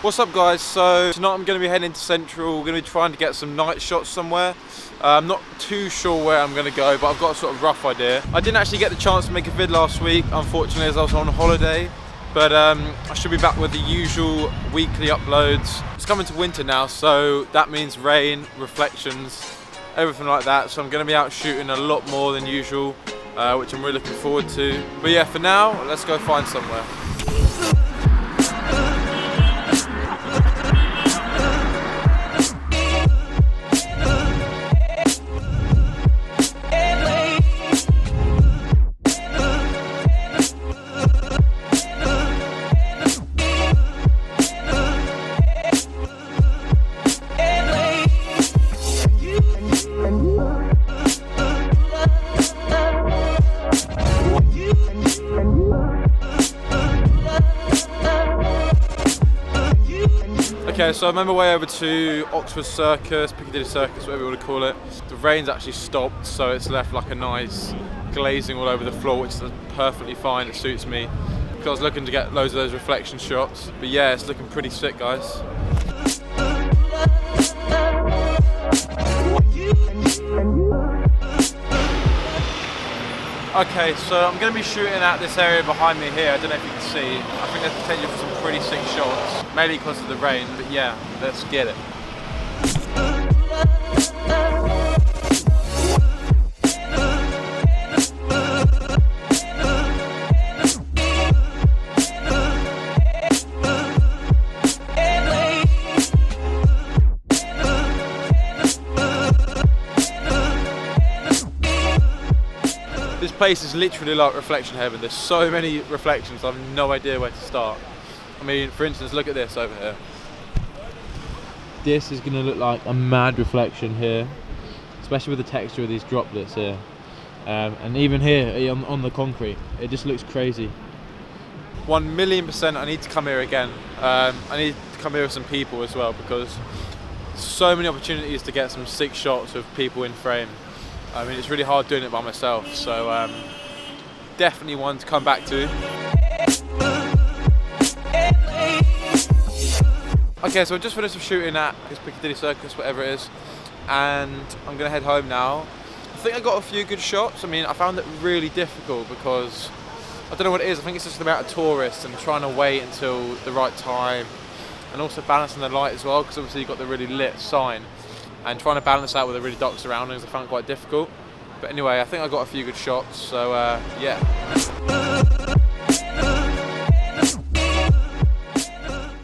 What's up guys? So tonight I'm going to be heading to Central. We're going to be trying to get some night shots somewhere. I'm not too sure where I'm going to go, but I've got a sort of rough idea. I didn't actually get the chance to make a vid last week, unfortunately, as I was on holiday. But I should be back with the usual weekly uploads. It's coming to winter now, so that means rain, reflections, everything like that. So I'm going to be out shooting a lot more than usual, which I'm really looking forward to. But yeah, for now, let's go find somewhere. Okay, so I'm on my way over to Oxford Circus, Piccadilly Circus, whatever you want to call it. The rain's actually stopped, so it's left like a nice glazing all over the floor, which is perfectly fine, it suits me. Because I was looking to get loads of those reflection shots. But yeah, it's looking pretty sick, guys. Okay, so I'm going to be shooting at this area behind me here. I don't know if you can see. I think there's potential for some pretty sick shots, mainly because of the rain, but yeah, let's get it. This place is literally like reflection heaven. There's so many reflections, I have no idea where to start. I mean, for instance, look at this over here. This is gonna look like a mad reflection here, especially with the texture of these droplets here. And even here on the concrete, it just looks crazy. 1,000,000% I need to come here again. I need to come here with some people as well, because so many opportunities to get some sick shots of people in frame. I mean, it's really hard doing it by myself, so definitely one to come back to. Okay, so I just finished shooting at this Piccadilly Circus, whatever it is, and I'm gonna head home now. I think I got a few good shots. I mean, I found it really difficult because I don't know what it is. I think it's just the amount of tourists and trying to wait until the right time, and also balancing the light as well, because obviously you've got the really lit sign. And trying to balance that with the really dark surroundings, I found quite difficult. But anyway, I think I got a few good shots, so yeah.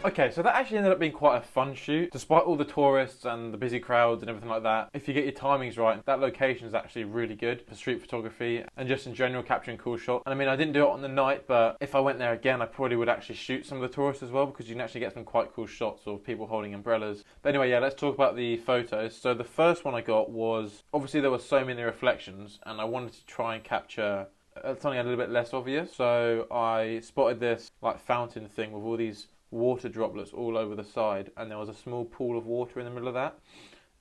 Okay, so that actually ended up being quite a fun shoot. Despite all the tourists and the busy crowds and everything like that, if you get your timings right, that location is actually really good for street photography and just in general capturing cool shots. And I mean, I didn't do it on the night, but if I went there again, I probably would actually shoot some of the tourists as well, because you can actually get some quite cool shots of people holding umbrellas. But anyway, yeah, let's talk about the photos. So the first one I got was, obviously there were so many reflections, and I wanted to try and capture something a little bit less obvious. So I spotted this like fountain thing with all these water droplets all over the side, and there was a small pool of water in the middle of that,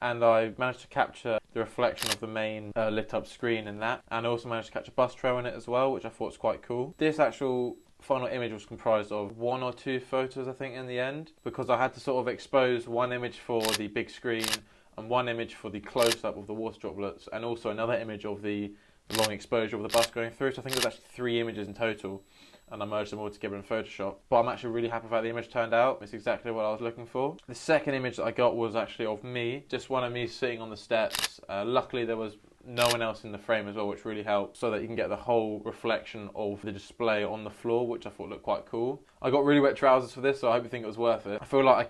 and I managed to capture the reflection of the main lit up screen in that, and I also managed to catch a bus trail in it as well, which I thought was quite cool. This actual final image was comprised of 1 or 2 photos, I think, in the end, because I had to sort of expose one image for the big screen and one image for the close-up of the water droplets, and also another image of the long exposure of the bus going through. So I think there's actually 3 images in total, and I merged them all together in Photoshop. But I'm actually really happy with how the image turned out. It's exactly what I was looking for. The second image that I got was actually of me, just one of me sitting on the steps. Luckily there was no one else in the frame as well, which really helped, so that you can get the whole reflection of the display on the floor, which I thought looked quite cool. I got really wet trousers for this, so I hope you think it was worth it. I feel like I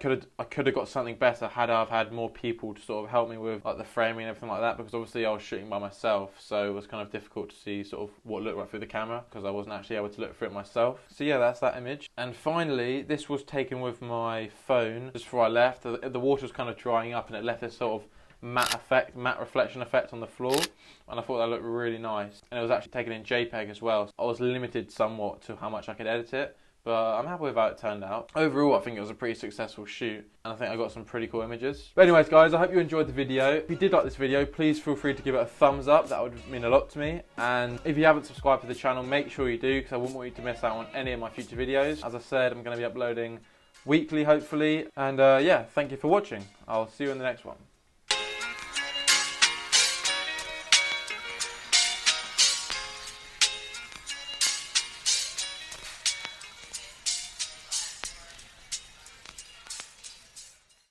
could have got something better had I had more people to sort of help me with like the framing and everything like that, because obviously I was shooting by myself, so it was kind of difficult to see sort of what looked right through the camera, because I wasn't actually able to look through it myself. So yeah, that's that image. And finally, this was taken with my phone just before I left. The water was kind of drying up, and it left this sort of matte reflection effect on the floor, and I thought that looked really nice. And it was actually taken in JPEG as well, so I was limited somewhat to how much I could edit it, but I'm happy with how it turned out. Overall, I think it was a pretty successful shoot, and I think I got some pretty cool images. But anyways, guys, I hope you enjoyed the video. If you did like this video, please feel free to give it a thumbs up. That would mean a lot to me. And if you haven't subscribed to the channel, make sure you do, because I wouldn't want you to miss out on any of my future videos. As I said, I'm going to be uploading weekly, hopefully. And yeah, thank you for watching. I'll see you in the next one.